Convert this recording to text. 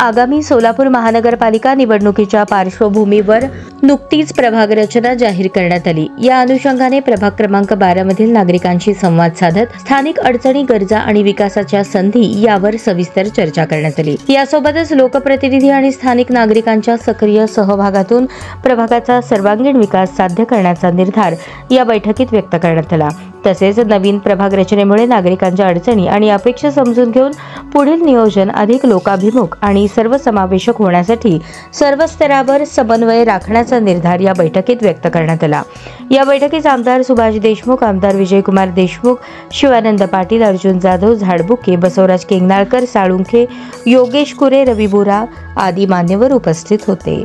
आगामी सोलापूर महानगरपालिका निवडणुकीच्या पार्श्वभूमीवर नुकतीच प्रभाग रचना जाहीर करण्यात आली। या अनुषंगाने प्रभाग क्रमांक 12 मधील नागरिकांशी संवाद साधत स्थानिक अडचणी, गरजा आणि विकासाच्या संधी यावर सविस्तर चर्चा करण्यात आली। यासोबतच लोकप्रतिनिधी आणि स्थानिक नागरिकांच्या सक्रिय सहभागातून प्रभागाचा सर्वांगीण विकास साध्य करण्याचा निर्धार या बैठकीत व्यक्त करण्यात आला। तसेच नवीन प्रभाग रचनेमुळे नागरिकांच्या अडचणी आणि अपेक्षा समजून घेऊन पुढील नियोजन अधिक लोकाभिमुख आणि सर्वसमावेशक होण्यासाठी सर्व स्तरावर समन्वय राखण्याचा निर्धार या बैठकीत व्यक्त करण्यात आला। या बैठकीत आमदार सुभाष देशमुख, आमदार विजयकुमार देशमुख, शिवानंद पाटील, अर्जुन जाधव, झाडबुके, बसवराज केंगनाळकर, साळुंखे, योगेश कुरे, रवी बोरा आदी मान्यवर उपस्थित होते।